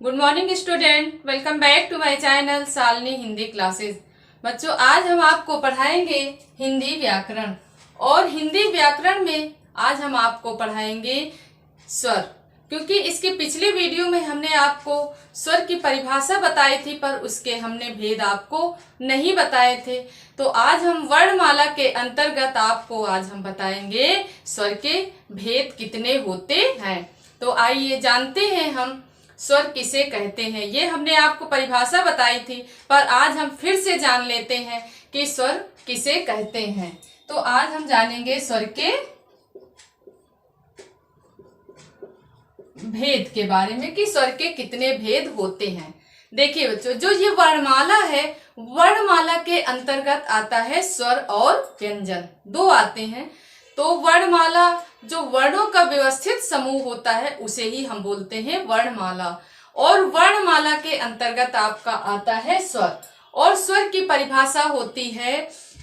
Good morning student, welcome back to my channel Shalini Hindi classes. बच्चों, आज हम आपको पढ़ाएंगे हिंदी व्याकरण। और हिंदी व्याकरण में आज हम आपको पढ़ाएंगे स्वर, क्योंकि इसके पिछले वीडियो में हमने आपको स्वर की परिभाषा बताई थी, पर उसके हमने भेद आपको नहीं बताए थे। तो आज हम वर्णमाला के अंतर्गत आपको आज हम बताएंगे स्वर के भेद कितने होते हैं। तो आइए जानते हैं हम स्वर किसे कहते हैं। ये हमने आपको परिभाषा बताई थी, पर आज हम फिर से जान लेते हैं कि स्वर किसे कहते हैं। तो आज हम जानेंगे स्वर के भेद के बारे में कि स्वर के कितने भेद होते हैं। देखिए बच्चों, जो ये वर्णमाला है, वर्णमाला के अंतर्गत आता है स्वर और व्यंजन, दो आते हैं। तो वर्णमाला जो वर्णों का व्यवस्थित समूह होता है उसे ही हम बोलते हैं वर्णमाला। और वर्णमाला के अंतर्गत आपका आता है स्वर। और स्वर की परिभाषा होती है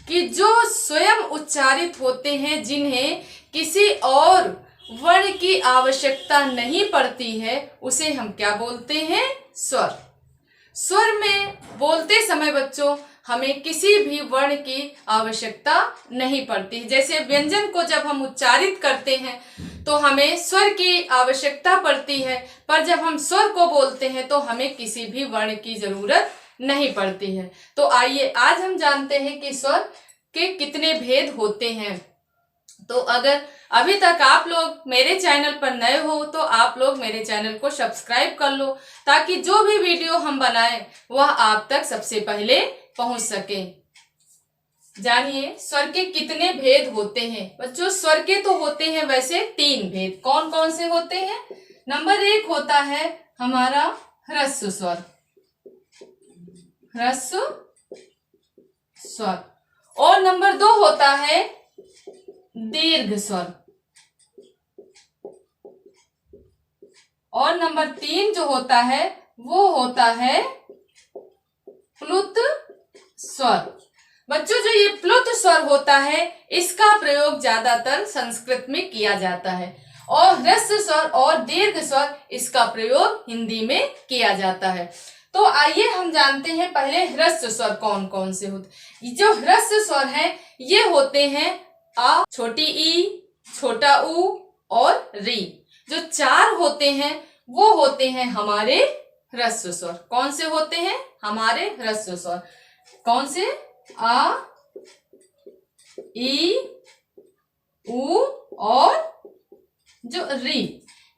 कि जो स्वयं उच्चारित होते हैं, जिन्हें किसी और वर्ण की आवश्यकता नहीं पड़ती है, उसे हम क्या बोलते हैं? स्वर। स्वर में बोलते समय बच्चों हमें किसी भी वर्ण की आवश्यकता नहीं पड़ती। जैसे व्यंजन को जब हम उच्चारित करते हैं तो हमें स्वर की आवश्यकता पड़ती है, पर जब हम स्वर को बोलते हैं तो हमें किसी भी वर्ण की जरूरत नहीं पड़ती है। तो आइए आज हम जानते हैं कि स्वर के कितने भेद होते हैं। तो अगर अभी तक आप लोग मेरे चैनल पर नए हो तो आप लोग मेरे चैनल को सब्सक्राइब कर लो, ताकि जो भी वीडियो हम बनाएं वह आप तक सबसे पहले पहुंच सके। जानिए स्वर के कितने भेद होते हैं। बच्चों, स्वर के तो होते हैं वैसे 3 भेद। कौन कौन से होते हैं? नंबर 1 होता है हमारा ह्रस्व स्वर, ह्रस्व स्वर। और नंबर 2 होता है दीर्घ स्वर। और नंबर 3 जो होता है वो होता है प्लुत स्वर। बच्चों, जो ये प्लुत स्वर होता है इसका प्रयोग ज्यादातर संस्कृत में किया जाता है, और ह्रस्व स्वर और दीर्घ स्वर इसका प्रयोग हिंदी में किया जाता है। तो आइए हम जानते हैं पहले ह्रस्व स्वर कौन कौन से होते। जो ह्रस्व स्वर है ये होते हैं आ, छोटी ई, छोटा ऊ और री। जो 4 होते हैं वो होते हैं हमारे ह्रस्व स्वर। कौन से होते हैं? हमारे ह्रस्व स्वर। कौन से? आ, ई, ऊ और जो री,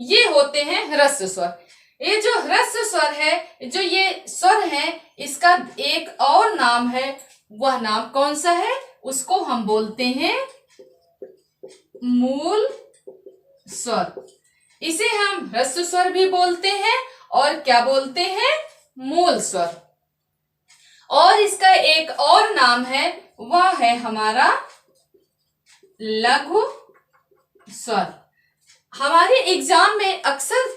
ये होते हैं ह्रस्व स्वर। ये जो ह्रस्व स्वर है, जो ये स्वर है, इसका एक और नाम है। वह नाम कौन सा है? उसको हम बोलते हैं मूल स्वर। इसे हम ह्रस्व स्वर भी बोलते हैं और क्या बोलते हैं? मूल स्वर। और इसका एक और नाम है, वह है हमारा लघु स्वर। हमारे एग्जाम में अक्सर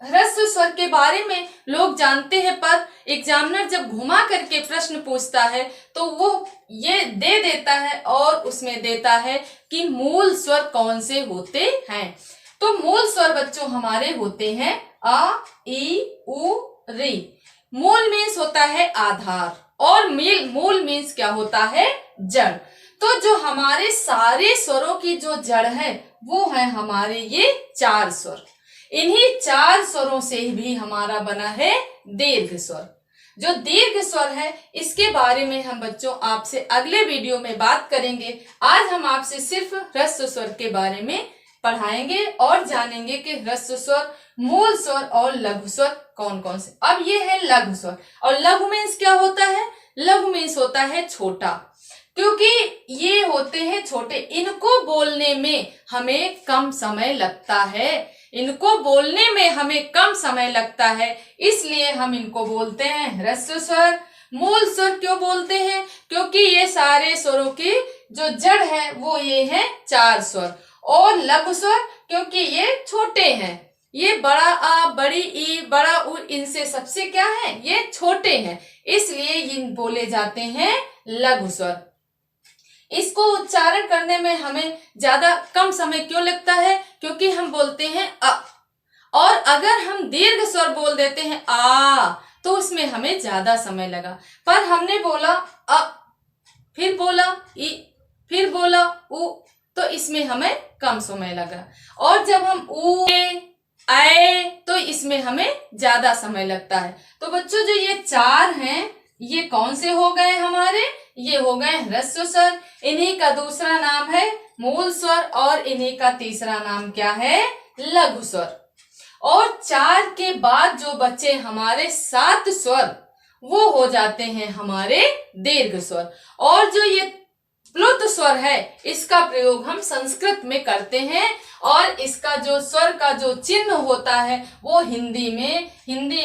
ह्रस्व स्वर के बारे में लोग जानते हैं, पर एग्जामिनर जब घुमा करके प्रश्न पूछता है तो वो ये दे देता है और उसमें देता है कि मूल स्वर कौन से होते हैं। तो मूल स्वर बच्चों हमारे होते हैं आ, ई, ऊ, री। मूल मीन्स होता है आधार, और मूल मीन्स क्या होता है? जड़। तो जो हमारे सारे स्वरों की जो जड़ है वो है हमारे ये 4 स्वर। इन्हीं 4 स्वरों से भी हमारा बना है दीर्घ स्वर। जो दीर्घ स्वर है इसके बारे में हम बच्चों आपसे अगले वीडियो में बात करेंगे। आज हम आपसे सिर्फ ह्रस्व स्वर के बारे में पढ़ाएंगे और जानेंगे कि ह्रस्व स्वर, मूल स्वर और लघु स्वर कौन कौन से। अब ये है लघु स्वर। और लघु मीन्स क्या होता है? लघु मीन्स होता है छोटा, क्योंकि ये होते हैं छोटे। इनको बोलने में हमें कम समय लगता है, इनको बोलने में हमें कम समय लगता है, इसलिए हम इनको बोलते हैं ह्रस्व स्वर। मूल स्वर क्यों बोलते हैं? क्योंकि ये सारे स्वरों की जो जड़ है वो ये है 4 स्वर। और लघु स्वर क्योंकि ये छोटे हैं, ये बड़ा आ, बड़ी ई, बड़ा उ, इनसे सबसे क्या है? ये छोटे हैं, इसलिए ये बोले जाते हैं लघु स्वर। इसको उच्चारण करने में हमें ज्यादा कम समय क्यों लगता है? क्योंकि हम बोलते हैं अ, और अगर हम दीर्घ स्वर बोल देते हैं आ, तो उसमें हमें ज्यादा समय लगा। पर हमने बोला अ, फिर बोला ई, फिर बोला उ, तो इसमें हमें कम समय लगा। और जब हम उ आए तो इसमें हमें ज्यादा समय लगता है। तो बच्चों जो ये 4 हैं, ये कौन से हो गए हमारे? ये हो गए ह्रस्व स्वर। इन्हीं का दूसरा नाम है मूल स्वर और इन्हीं का तीसरा नाम क्या है? लघु स्वर। और 4 के बाद जो बचे हमारे 7 स्वर, वो हो जाते हैं हमारे दीर्घ स्वर। और जो ये प्लुत स्वर है, इसका प्रयोग हम संस्कृत में करते हैं और इसका जो स्वर का जो चिन्ह होता है वो हिंदी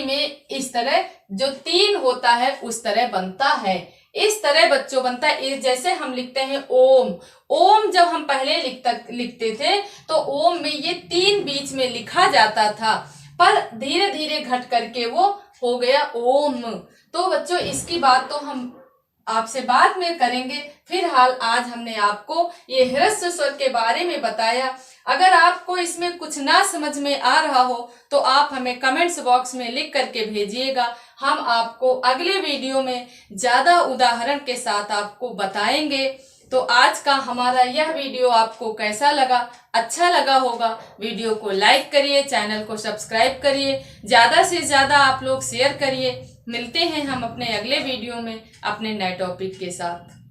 में इस तरह जो 3 होता है उस तरह बनता है। इस तरह बच्चों बनता है। जैसे हम लिखते हैं ओम, ओम जब हम पहले लिखते थे तो ओम में ये 3 बीच में लिखा जाता था, पर धीरे धीरे घट करके वो हो गया ओम। तो बच्चों इसकी बात तो हम आपसे बाद में करेंगे। फिलहाल आज हमने आपको ये ह्रस्व स्वर के बारे में बताया। अगर आपको इसमें कुछ ना समझ में आ रहा हो तो आप हमें कमेंट्स बॉक्स में लिख करके भेजिएगा। हम आपको अगले वीडियो में ज्यादा उदाहरण के साथ आपको बताएंगे। तो आज का हमारा यह वीडियो आपको कैसा लगा? अच्छा लगा होगा। वीडियो को लाइक करिए, चैनल को सब्सक्राइब करिए, ज्यादा से ज्यादा आप लोग शेयर करिए। मिलते हैं हम अपने अगले वीडियो में अपने नए टॉपिक के साथ।